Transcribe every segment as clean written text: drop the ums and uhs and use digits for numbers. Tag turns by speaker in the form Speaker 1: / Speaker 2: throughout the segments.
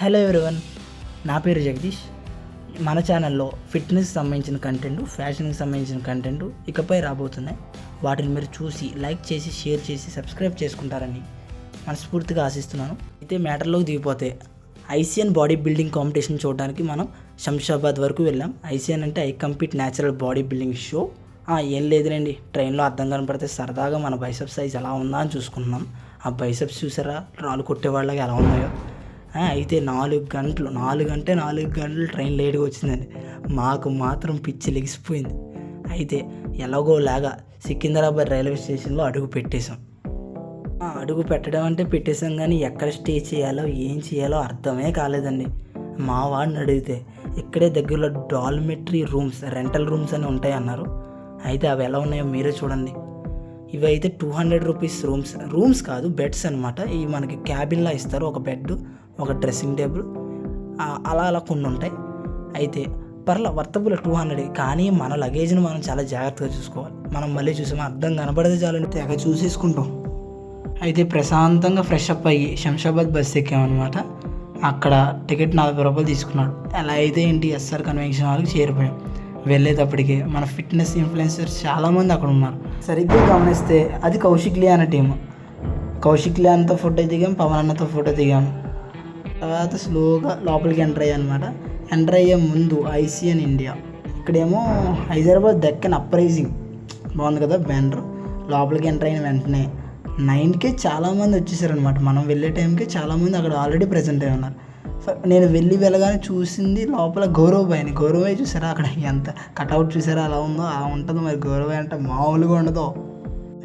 Speaker 1: Hello everyone, నా పేరు జగదీష్. మన ఛానల్లో ఫిట్నెస్ సంబంధించిన కంటెంట్, ఫ్యాషన్కి సంబంధించిన కంటెంట్ ఇకపై రాబోతున్నాయి. వాటిని మీరు చూసి లైక్ చేసి షేర్ చేసి సబ్స్క్రైబ్ చేసుకుంటారని మనస్ఫూర్తిగా ఆశిస్తున్నాను. అయితే మ్యాటర్లోకి దిగిపోతే ఐసిఎన్ బాడీ బిల్డింగ్ కాంపిటీషన్ చూడడానికి మనం శంషాబాద్ వరకు వెళ్ళాం. ఐసిఎన్ అంటే I compete natural body building show. ఏం లేదులేండి, ట్రైన్లో అర్థం కనపడితే సరదాగా మన బైసెప్స్ సైజ్ ఎలా ఉందా అని చూసుకుంటున్నాం. ఆ బైసెప్స్ చూసారా, రాళ్ళు కొట్టేవాళ్ళకి ఎలా ఉన్నాయో. అయితే 4 గంటలు ట్రైన్ లేట్గా వచ్చిందండి. మాకు మాత్రం పిచ్చి లెగిసిపోయింది. అయితే ఎలాగోలాగా సికింద్రాబాద్ రైల్వే స్టేషన్లో అడుగు పెట్టేశాం. అడుగు పెట్టడం అంటే పెట్టేశాం, కానీ ఎక్కడ స్టే చేయాలో ఏం చేయాలో అర్థమే కాలేదండి. మా వాడిని అడిగితే ఇక్కడే దగ్గరలో డాల్మెట్రీ రూమ్స్, రెంటల్ రూమ్స్ అని ఉంటాయి అన్నారు. అయితే అవి ఎలా ఉన్నాయో మీరే చూడండి. ఇవి అయితే 200 రూపీస్ రూమ్స్ కాదు, బెడ్స్ అనమాట. ఇవి మనకి క్యాబిన్లా ఇస్తారు. ఒక బెడ్, ఒక డ్రెస్సింగ్ టేబుల్, అలా కొన్ని ఉంటాయి. అయితే వర్తబుల్ 200. కానీ మన లగేజ్ని మనం చాలా జాగ్రత్తగా చూసుకోవాలి. మనం మళ్ళీ చూసాము, అర్థం కనబడితే చాలండి తెగ చూసేసుకుంటాం. అయితే ప్రశాంతంగా ఫ్రెష్ అప్ అయ్యి శంషాబాద్ బస్ ఎక్కామన్నమాట. అక్కడ టికెట్ 40 రూపాయలు తీసుకున్నాడు. అలా అయితే ఏంటి, ఎస్ఆర్ కన్వెన్షన్ హాల్కి చేరిపోయాం. వెళ్ళేటప్పటికి మన ఫిట్నెస్ ఇన్ఫ్లుయెన్సర్స్ చాలామంది అక్కడ ఉన్నారు. సరిగ్గా గమనిస్తే అది కౌశిక్ లియానా టీము. కౌశిక్ లియానాతో ఫోటో దిగాం, పవన్ అన్నతో ఫోటో దిగాం. తర్వాత స్లోగా లోపలికి ఎంటర్ అయ్యా అనమాట. ఎంటర్ అయ్యే ముందు ఐసిఎన్ ఇండియా, ఇక్కడేమో హైదరాబాద్ దక్కన్ అప్రైజింగ్ బాగుంది కదా బ్యానర్. లోపలికి ఎంటర్ అయిన వెంటనే 9కే చాలామంది వచ్చేసారనమాట. మనం వెళ్ళే టైంకి చాలామంది అక్కడ ఆల్రెడీ ప్రజెంట్ అయి ఉన్నారు. నేను వెళ్ళగానే చూసింది లోపల గౌరవబాయ్ చూసారా, అక్కడ ఎంత కట్అవుట్ చూసారా అలా ఉందో, అలా ఉంటుంది. మరి గౌరవబాయ్ అంటే మామూలుగా ఉండదు.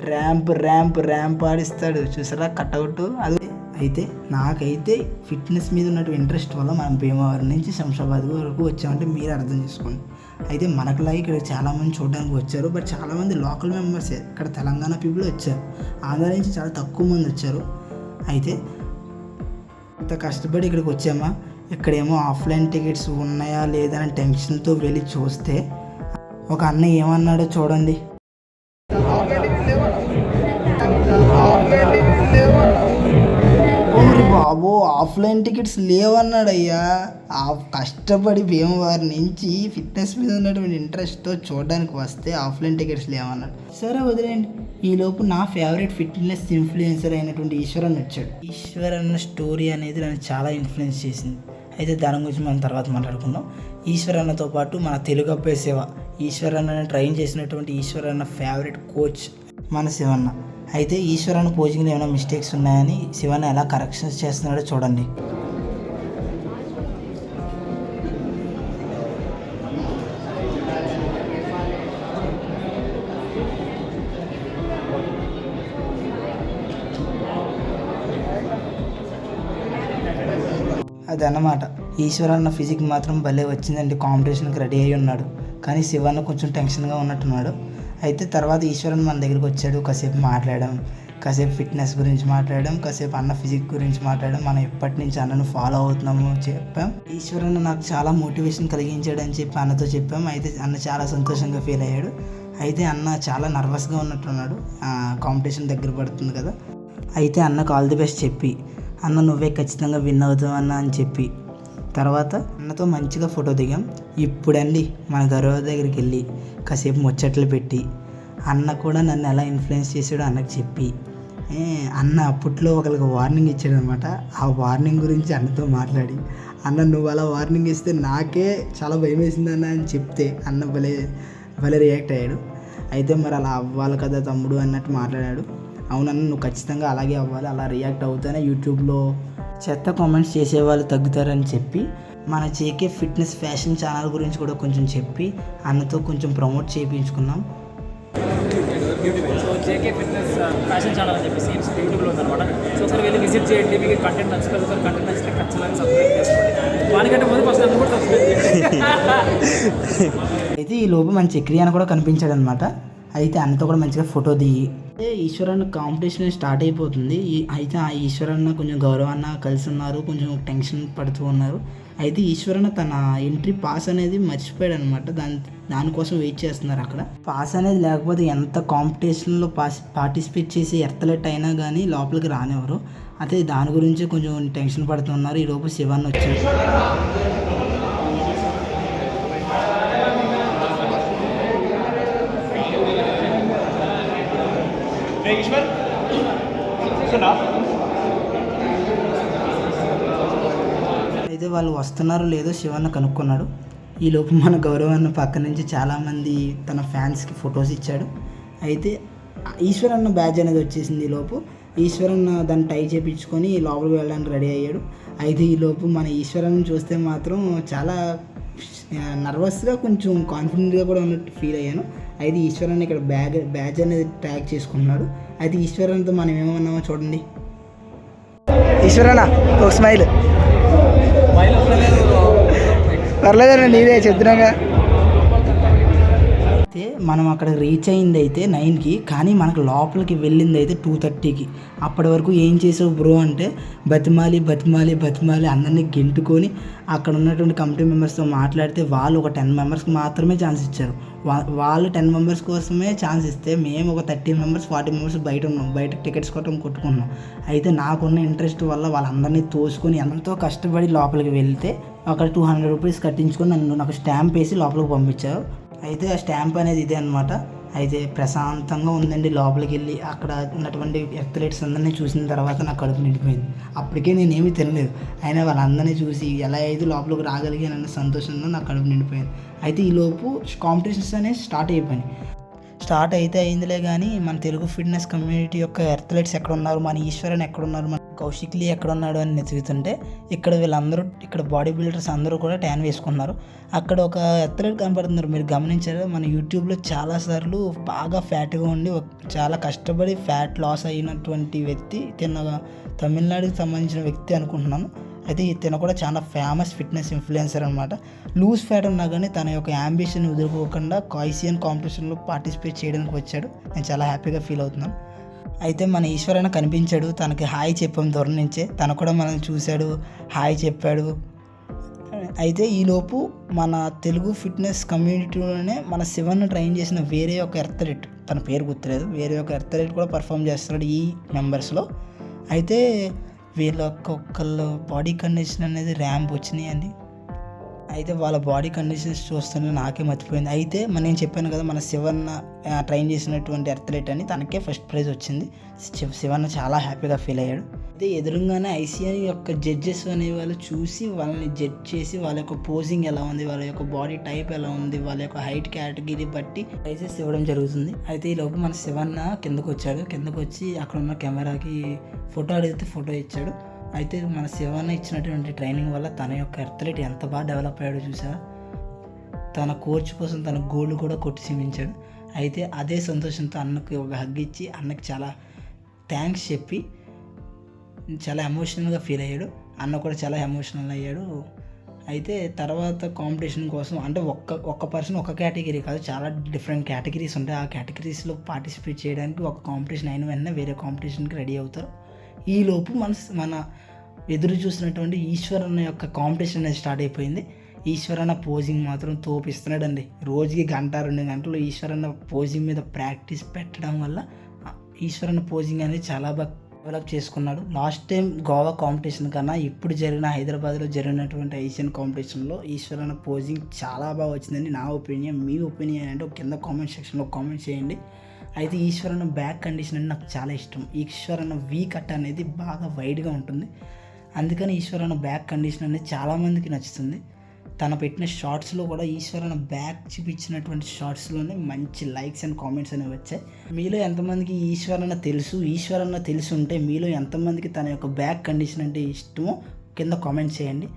Speaker 1: ర్యాంప్ ఆడిస్తాడు చూసారా కట్అవుట్. అది అయితే నాకైతే ఫిట్నెస్ మీద ఉన్నటువంటి ఇంట్రెస్ట్ వల్ల మనం భీమవరం నుంచి శంషాబాద్ వరకు వచ్చామంటే మీరు అర్థం చేసుకోండి. అయితే మనకులా ఇక్కడ చాలామంది చూడడానికి వచ్చారు. బట్ చాలామంది లోకల్ మెంబర్సే, ఇక్కడ తెలంగాణ పీపుల్ వచ్చారు. ఆంధ్ర నుంచి చాలా తక్కువ మంది వచ్చారు. అయితే ఇంత కష్టపడి ఇక్కడికి వచ్చామా, ఇక్కడేమో ఆఫ్లైన్ టికెట్స్ ఉన్నాయా లేదా అని టెన్షన్తో వెళ్ళి చూస్తే ఒక అన్న ఏమన్నాడో చూడండి. బాబో, ఆఫ్లైన్ టికెట్స్ లేవన్నాడయ్యా. కష్టపడి భీమవరం నుంచి ఫిట్నెస్ మీద ఉన్నటువంటి ఇంట్రెస్ట్తో చూడడానికి వస్తే ఆఫ్లైన్ టికెట్స్ లేవన్నాడు. సరే వదిలేండి. ఈలోపు నా ఫేవరెట్ ఫిట్నెస్ ఇన్ఫ్లుయెన్సర్ అయినటువంటి ఈశ్వరన్ వచ్చాడు. ఈశ్వరన్న స్టోరీ అనేది నన్ను చాలా ఇన్ఫ్లుయెన్స్ చేసింది. అయితే దాని గురించి మనం తర్వాత మాట్లాడుకుందాం. ఈశ్వరన్నతో పాటు మన తెలుగు అబ్బాయి శివ, ఈశ్వరన్నని ట్రైన్ చేసినటువంటి ఈశ్వరన్న ఫేవరెట్ కోచ్ మన శివన్న. అయితే ఈశ్వరన్న కోచింగ్లో ఏమైనా మిస్టేక్స్ ఉన్నాయని శివన్న ఎలా కరెక్షన్స్ చేస్తున్నాడో చూడండి. అదన్నమాట. ఈశ్వరన్న ఫిజిక్ మాత్రం భలే వచ్చిందండి. కాంపిటీషన్కి రెడీ అయ్యి ఉన్నాడు. కానీ శివన్న కొంచెం టెన్షన్గా ఉన్నట్టున్నాడు. అయితే తర్వాత ఈశ్వరన్ మన దగ్గరికి వచ్చాడు. కాసేపు మాట్లాడాం, కాసేపు ఫిట్నెస్ గురించి మాట్లాడాం, కాసేపు అన్న ఫిజిక్ గురించి మాట్లాడాం. మనం ఎప్పటి నుంచి అన్నను ఫాలో అవుతున్నామో చెప్పాం. ఈశ్వరన్ నాకు చాలా మోటివేషన్ కలిగించాడని చెప్పి అన్నతో చెప్పాం. అయితే అన్న చాలా సంతోషంగా ఫీల్ అయ్యాడు. అయితే అన్న చాలా నర్వస్గా ఉన్నట్టున్నాడు, కాంపిటీషన్ దగ్గర పడుతుంది కదా. అయితే అన్నకు ఆల్ ది బెస్ట్ చెప్పి, అన్న నువ్వే ఖచ్చితంగా విన్ అవుతావు అన్న అని చెప్పి తర్వాత అన్నతో మంచిగా ఫోటో దిగాం. ఇప్పుడండి మన గౌరవ దగ్గరికి వెళ్ళి కాసేపు ముచ్చట్లు పెట్టి అన్న కూడా నన్ను ఎలా ఇన్ఫ్లుయెన్స్ చేసాడో అన్నకు చెప్పి, అన్న అప్పట్లో ఒకరికి వార్నింగ్ ఇచ్చాడనమాట. ఆ వార్నింగ్ గురించి అన్నతో మాట్లాడి, అన్న నువ్వు అలా వార్నింగ్ ఇస్తే నాకే చాలా భయం వేసింది అన్న అని చెప్తే అన్న భలే రియాక్ట్ అయ్యాడు. అయితే మరి అలా అవ్వాలి కదా తమ్ముడు అన్నట్టు మాట్లాడాడు. అవునన్న నువ్వు ఖచ్చితంగా అలాగే అవ్వాలి, అలా రియాక్ట్ అవుతానే యూట్యూబ్లో చెత్త కామెంట్స్ చేసేవాళ్ళు తగ్గుతారని చెప్పి మన జేకే ఫిట్నెస్ ఫ్యాషన్ ఛానల్ గురించి కూడా కొంచెం చెప్పి అన్నతో కొంచెం ప్రమోట్ చేయించుకున్నాం.
Speaker 2: So JK fitness fashion channel అని చెప్పేసి యూట్యూబ్లో ఉందన్నమాట. సో ఒకసారి వెళ్ళి విజిట్ చేయండి. మీకు కంటెంట్ నచ్చుతుంది. ఒకసారి కంటెంట్ నచ్చితే ఖచ్చితంగా సబ్స్క్రైబ్ చేసుకోండి. వానికంటే ముందు ఫస్ట్ అందరూ కూడా సబ్స్క్రైబ్ చేయండి.
Speaker 1: అయితే ఈ లోపు మన చక్రి అని కూడా కనిపించాడు అనమాట. అయితే అన్నతో కూడా మంచిగా ఫోటో దిగి ఈశ్వరన్న కాంపిటీషన్ స్టార్ట్ అయిపోతుంది. అయితే ఆ ఈశ్వరన్న కొంచెం గౌరవన్న కలిసి ఉన్నారు, కొంచెం టెన్షన్ పడుతూ ఉన్నారు. అయితే ఈశ్వరన్న తన ఎంట్రీ పాస్ అనేది మర్చిపోయాడు అనమాట. దానికోసం వెయిట్ చేస్తున్నారు అక్కడ. పాస్ అనేది లేకపోతే ఎంత కాంపిటీషన్లో పార్టిసిపేట్ చేసి ఎర్తలెట్ అయినా కానీ లోపలికి రానివ్వరు. అయితే దాని గురించి కొంచెం టెన్షన్ పడుతున్నారు. ఈలోపు శివన్ వచ్చాడు. అయితే వాళ్ళు వస్తున్నారో లేదో శివన్న కనుక్కున్నాడు. ఈలోపు మన గౌరవన్న పక్క నుంచి చాలామంది తన ఫ్యాన్స్కి ఫొటోస్ ఇచ్చాడు. అయితే ఈశ్వరన్న బ్యాడ్జ్ అనేది వచ్చేసింది. ఈలోపు ఈశ్వరన్న దాన్ని టై చేయించుకొని లోపలికి వెళ్ళడానికి రెడీ అయ్యాడు. అయితే ఈలోపు మన ఈశ్వరన్న చూస్తే మాత్రం చాలా నర్వస్గా కొంచెం కాన్ఫిడెంట్గా కూడా ఉన్నట్టు ఫీల్ అయ్యాను. అయితే ఈశ్వరన్న ఇక్కడ బ్యాడ్జ్ అనేది ట్యాగ్ చేసుకుంటున్నాడు. అయితే ఈశ్వరన్నతో మనం ఏమన్నామో చూడండి. ఈశ్వరన్న ఒక స్మైల్. పర్లేదన్న నీదే చెప్తున్నాగా. అయితే మనం అక్కడ రీచ్ అయింది అయితే 9కి, కానీ మనకు లోపలికి వెళ్ళింది అయితే 2:30కి. అప్పటి వరకు ఏం చేసావు బ్రో అంటే బతిమాలి అందరినీ గెంటుకొని అక్కడ ఉన్నటువంటి కమిటీ మెంబర్స్తో మాట్లాడితే వాళ్ళు ఒక 10 మెంబర్స్కి మాత్రమే ఛాన్స్ ఇచ్చారు. వాళ్ళు 10 మెంబర్స్ కోసమే ఛాన్స్ ఇస్తే మేము ఒక 30 మెంబర్స్ 40 మెంబర్స్ బయట ఉన్నాం. బయట టికెట్స్ కొట్టుకున్నాం. అయితే నాకున్న ఇంట్రెస్ట్ వల్ల వాళ్ళందరినీ తోసుకొని ఎంతో కష్టపడి లోపలికి వెళ్తే అక్కడ 200 రూపీస్ కట్టించుకొని నాకు స్టాంప్ వేసి లోపలికి పంపించారు. అయితే ఆ స్టాంప్ అనేది ఇదే అనమాట. అయితే ప్రశాంతంగా ఉందండి. లోపలికి వెళ్ళి అక్కడ ఉన్నటువంటి అథ్లెట్స్ అందరినీ చూసిన తర్వాత నాకు కడుపు నిండిపోయింది. అప్పటికే నేనేమీ తినలేదు, అయినా వాళ్ళందరినీ చూసి ఎలా అయితే లోపలికి రాగలిగానన్న సంతోషంలో నాకు కడుపు నిండిపోయింది. అయితే ఈలోపు కాంపిటీషన్స్ అనేవి స్టార్ట్ అయితే అయిందిలే. కానీ మన తెలుగు ఫిట్నెస్ కమ్యూనిటీ యొక్క అథ్లెట్స్ ఎక్కడ ఉన్నారు, మన ఈశ్వరన్ ఎక్కడున్నారు, మన కౌశిక్లీ ఎక్కడున్నాడు అని వెతుకుతుంటే ఇక్కడ బాడీ బిల్డర్స్ అందరూ కూడా ట్యాన్ వేసుకున్నారు. అక్కడ ఒక అథ్లెట్ కనపడుతున్నారు. మీరు గమనించారు, మన యూట్యూబ్లో చాలాసార్లు బాగా ఫ్యాట్గా ఉండి చాలా కష్టపడి ఫ్యాట్ లాస్ అయినటువంటి వ్యక్తి తమిళనాడుకి సంబంధించిన వ్యక్తి అనుకుంటున్నాను. అయితే ఇతను కూడా చాలా ఫేమస్ ఫిట్నెస్ ఇన్ఫ్లుయెన్సర్ అనమాట. లూజ్ ఫ్యాట్ ఉన్నా కానీ తన యొక్క యాంబిషన్ వదులుకోకుండా కాయిసియన్ కాంపిటీషన్లో పార్టిసిపేట్ చేయడానికి వచ్చాడు. నేను చాలా హ్యాపీగా ఫీల్ అవుతున్నాను. అయితే మన ఈశ్వరన్న కనిపించాడు. తనకి హాయ్ చెప్పాం దూరం నుంచే. తను కూడా మనల్ని చూశాడు, హాయ్ చెప్పాడు. అయితే ఈలోపు మన తెలుగు ఫిట్నెస్ కమ్యూనిటీలోనే మన శివన్ను ట్రైన్ చేసిన వేరే ఒక అథ్లెట్, తన పేరు గుర్తులేదు, వేరే ఒక అథ్లెట్ కూడా పర్ఫామ్ చేస్తున్నాడు ఈ మెంబర్స్లో. అయితే వీళ్ళొక్కళ్ళ బాడీ కండిషన్ అనేది ర్యాంప్ వచ్చినాయండి. అయితే వాళ్ళ బాడీ కండిషన్స్ చూస్తుంటే నాకే మర్చిపోయింది. అయితే నేను చెప్పాను కదా, మన శివన్న ట్రైన్ చేసినటువంటి అథ్లెట్ అని, తనకే ఫస్ట్ ప్రైజ్ వచ్చింది. శివన్న చాలా హ్యాపీగా ఫీల్ అయ్యాడు. అయితే ఎదురుగానే ఐసీఐ యొక్క జడ్జెస్ అనే వాళ్ళు చూసి వాళ్ళని జడ్జ్ చేసి వాళ్ళ యొక్క పోజింగ్ ఎలా ఉంది, వాళ్ళ యొక్క బాడీ టైప్ ఎలా ఉంది, వాళ్ళ యొక్క హైట్ కేటగిరీ బట్టి ప్రైజెస్ ఇవ్వడం జరుగుతుంది. అయితే ఈ లోపు మన శివన్న కిందకు వచ్చి అక్కడ ఉన్న కెమెరాకి ఫోటో అడిగితే ఫోటో ఇచ్చాడు. అయితే మన శివన్న ఇచ్చినటువంటి ట్రైనింగ్ వల్ల తన యొక్క అథ్లెట్ ఎంత బాగా డెవలప్ అయ్యాడో చూసారా. తన కోచ్ కోసం తన గోల్డ్ కూడా కొట్టి చూపించాడు. అయితే అదే సంతోషంతో అన్నకు ఒక హగ్ ఇచ్చి అన్నకు చాలా థ్యాంక్స్ చెప్పి చాలా ఎమోషనల్గా ఫీల్ అయ్యాడు. అన్న కూడా చాలా ఎమోషనల్ అయ్యాడు. అయితే తర్వాత కాంపిటీషన్ కోసం అంటే ఒక్క పర్సన్ ఒక కేటగిరీ కాదు, చాలా డిఫరెంట్ కేటగిరీస్ ఉంటాయి. ఆ కేటగిరీస్లో పార్టిసిపేట్ చేయడానికి ఒక కాంపిటీషన్ అయిన వెంటనే వేరే కాంపిటీషన్కి రెడీ అవుతారు. ఈలోపు మన ఎదురు చూసినటువంటి ఈశ్వరన్న యొక్క కాంపిటీషన్ అనేది స్టార్ట్ అయిపోయింది. ఈశ్వరన్న పోజింగ్ మాత్రం తోపిస్తున్నాడండి. రోజుకి 1-2 గంటలు ఈశ్వరన్న పోజింగ్ మీద ప్రాక్టీస్ పెట్టడం వల్ల ఈశ్వరన్న పోజింగ్ అనేది చాలా బాగా డెవలప్ చేసుకున్నాడు. లాస్ట్ టైం గోవా కాంపిటీషన్ కన్నా ఇప్పుడు జరిగిన హైదరాబాద్లో జరిగినటువంటి ఏషియన్ కాంపిటీషన్లో ఈశ్వరన్న పోజింగ్ చాలా బాగా వచ్చిందండి నా ఒపీనియన్. మీ ఒపీనియన్ అంటే కింద కామెంట్ సెక్షన్లో కామెంట్ చేయండి. అయితే ఈశ్వరన్న బ్యాక్ కండిషన్ అంటే నాకు చాలా ఇష్టం. ఈశ్వరన్న వీ కట్ అనేది బాగా వైడ్గా ఉంటుంది, అందుకని ఈశ్వరన్న బ్యాక్ కండిషన్ అనేది చాలామందికి నచ్చుతుంది. తను పెట్టిన షార్ట్స్లో కూడా ఈశ్వరన్న బ్యాక్ చూపించినటువంటి షార్ట్స్లోనే మంచి లైక్స్ అండ్ కామెంట్స్ అనేవి వచ్చాయి. మీలో ఎంతమందికి ఈశ్వరన్న తెలుసు ఉంటే మీలో ఎంతమందికి తన యొక్క బ్యాక్ కండిషన్ అంటే ఇష్టమో కింద కామెంట్ చేయండి.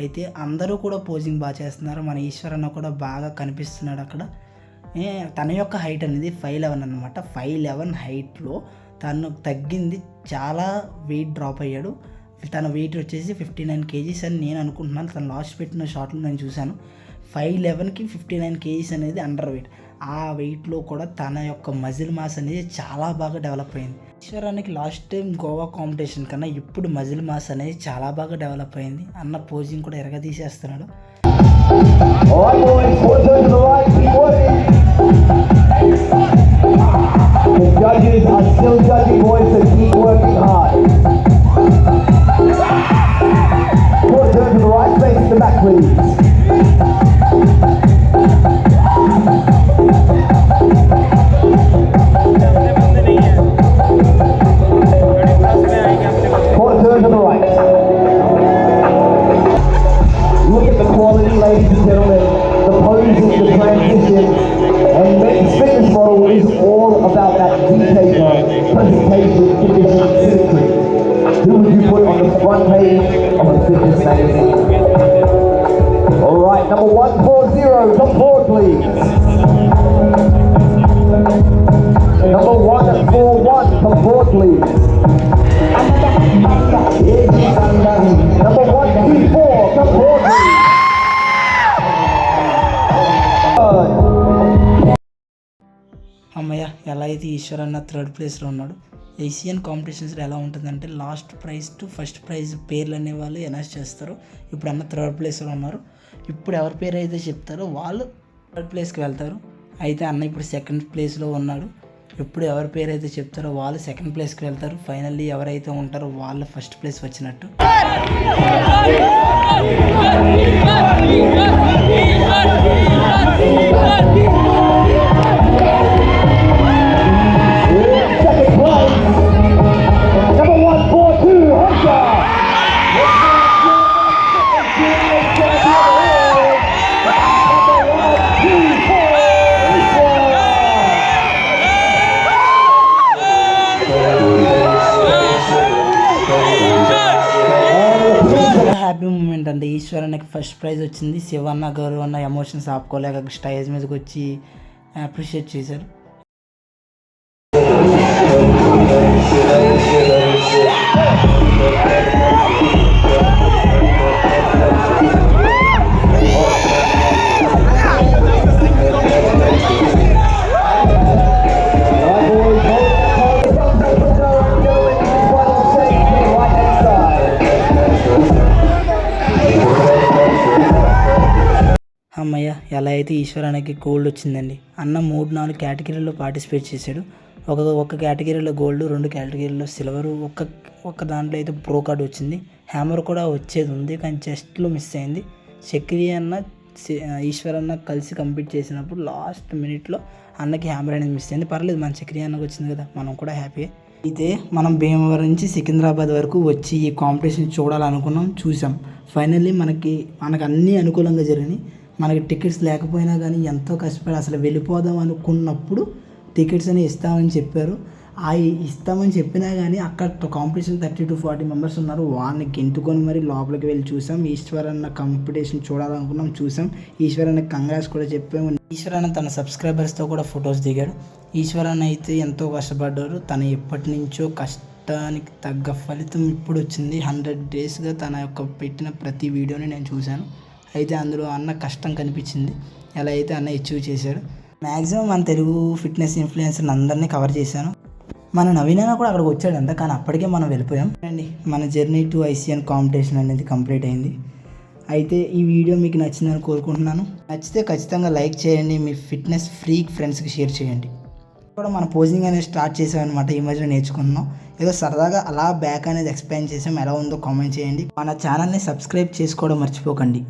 Speaker 1: అయితే అందరూ కూడా పోజింగ్ బాగా చేస్తున్నారు. మన ఈశ్వరన్న కూడా బాగా కనిపిస్తున్నాడు అక్కడ. తన యొక్క హైట్ అనేది 5'11" అనమాట. 5'11" హైట్లో తను తగ్గింది, చాలా వెయిట్ డ్రాప్ అయ్యాడు. తన వెయిట్ వచ్చేసి 59 kgs అని నేను అనుకుంటున్నాను. తను లాస్ట్ పెట్టిన షాట్లో నేను చూశాను. 5'11"కి 59 kgs అనేది అండర్ వెయిట్. ఆ వెయిట్లో కూడా తన యొక్క మజిల్ మాస్ అనేది చాలా బాగా డెవలప్ అయింది. ఈశ్వరానికి లాస్ట్ టైం గోవా కాంపిటీషన్ కన్నా ఇప్పుడు మజిల్ మాస్ అనేది చాలా బాగా డెవలప్ అయింది. అన్న పోజింగ్ కూడా ఎరగదీసేస్తున్నాడు.
Speaker 3: The judges are still judging boys that keep working hard. please. Quarter turn to the right. Look at the quality, ladies and gentlemen. The posing, the transition, and men's fitness model is all about that detail, presentation, condition, symmetry. Who would you put on the front page of a fitness magazine? All right, number 140, come forward, please. Number 141, come forward, please. Number 124, come forward, please.
Speaker 1: అమ్మయ్య, ఎలా అయితే ఈశ్వర్ అన్న third ప్లేస్లో ఉన్నాడు. Asian కాంపిటీషన్స్లో ఎలా ఉంటుందంటే last prize to first prize పేర్లు అనేవాళ్ళు అనౌన్స్ చేస్తారు. ఇప్పుడు అన్న థర్డ్ ప్లేస్లో ఉన్నారు. ఇప్పుడు ఎవరి పేరు అయితే చెప్తారో వాళ్ళు థర్డ్ ప్లేస్కి వెళ్తారు. అయితే అన్న ఇప్పుడు సెకండ్ ప్లేస్లో ఉన్నాడు. ఇప్పుడు ఎవరి పేరు అయితే చెప్తారో వాళ్ళు సెకండ్ ప్లేస్కి వెళ్తారు. ఫైనల్లీ ఎవరైతే ఉంటారో వాళ్ళు ఫస్ట్ ప్లేస్ వచ్చినట్టు. హ్యాపీ మూమెంట్ అంటే ఈశ్వర్ అన్నకి ఫస్ట్ ప్రైజ్ వచ్చింది. శివన్న గారు అన్న ఎమోషన్స్ ఆపుకోలేక స్టేజ్ మీదకి వచ్చి అప్రిషియేట్ చేశారు. అమ్మయ్య, ఎలా అయితే ఈశ్వర్ అన్నకి గోల్డ్ వచ్చిందండి. అన్న 3-4 కేటగిరీలో పార్టిసిపేట్ చేశాడు. ఒక కేటగిరీలో గోల్డ్, 2 కేటగిరీలో సిల్వరు, ఒక దాంట్లో అయితే ప్రో కార్డ్ వచ్చింది. హ్యామర్ కూడా వచ్చేది ఉంది కానీ జస్ట్లో మిస్ అయింది. చక్రి అన్న ఈశ్వర్ అన్న కలిసి కంప్లీట్ చేసినప్పుడు లాస్ట్ మినిట్లో అన్నకి హ్యామర్ అనేది మిస్ అయింది. పర్లేదు, మన చక్రి అన్నకు వచ్చింది కదా, మనం కూడా హ్యాపీ. అయితే మనం భీమవరం నుంచి సికింద్రాబాద్ వరకు వచ్చి ఈ కాంపిటీషన్ చూడాలనుకున్నాం, చూసాం. ఫైనల్లీ మనకి అన్నీ అనుకూలంగా జరిగినాయి. మనకి టికెట్స్ లేకపోయినా కానీ ఎంతో కష్టపడి అసలు వెళ్ళిపోదాం అనుకున్నప్పుడు టికెట్స్ అని ఇస్తామని చెప్పారు. ఇస్తామని చెప్పినా కానీ అక్కడ కాంపిటీషన్ 30-40 మెంబర్స్ ఉన్నారు. వాళ్ళని గెంటుకొని మరి లోపలికి వెళ్ళి చూసాం. ఈశ్వర్ అన్న కాంపిటీషన్ చూడాలనుకున్నాం, చూసాం. ఈశ్వర్ అన్న కంగ్రాట్స్ కూడా చెప్పాము. ఈశ్వర్ అన్న తన సబ్స్క్రైబర్స్తో కూడా ఫొటోస్ దిగాడు. ఈశ్వర్ అన్న అయితే ఎంతో కష్టపడ్డారు. తను ఎప్పటి నుంచో కష్టానికి తగ్గ ఫలితం ఇప్పుడు వచ్చింది. 100 డేస్గా తన యొక్క పెట్టిన ప్రతి వీడియోని నేను చూశాను. అయితే అందులో అన్న కష్టం కనిపించింది. ఎలా అయితే అన్న అచీవ్ చేశాడు. మ్యాక్సిమం మన తెలుగు ఫిట్నెస్ ఇన్ఫ్లుయెన్సర్ని అందరినీ కవర్ చేశాను. మన నవీన్ అన్న కూడా అక్కడికి వచ్చాడంట, కానీ అప్పటికే మనం వెళ్ళిపోయాం అండి. మన జర్నీ టు ఐసిఎన్ కాంపిటీషన్ అనేది కంప్లీట్ అయింది. అయితే ఈ వీడియో మీకు నచ్చిందని కోరుకుంటున్నాను. నచ్చితే ఖచ్చితంగా లైక్ చేయండి. మీ ఫిట్నెస్ ఫ్రీక్ ఫ్రెండ్స్కి షేర్ చేయండి. కూడా మన పోజింగ్ అనేది స్టార్ట్ చేసామన్నమాట. ఈ మధ్యలో నేర్చుకున్నాం. ఏదో సరదాగా అలా బ్యాక్ అనేది ఎక్స్ప్లెయిన్ చేసాం. ఎలా ఉందో కామెంట్ చేయండి. మన ఛానల్ని సబ్స్క్రైబ్ చేసుకోవడం మర్చిపోకండి.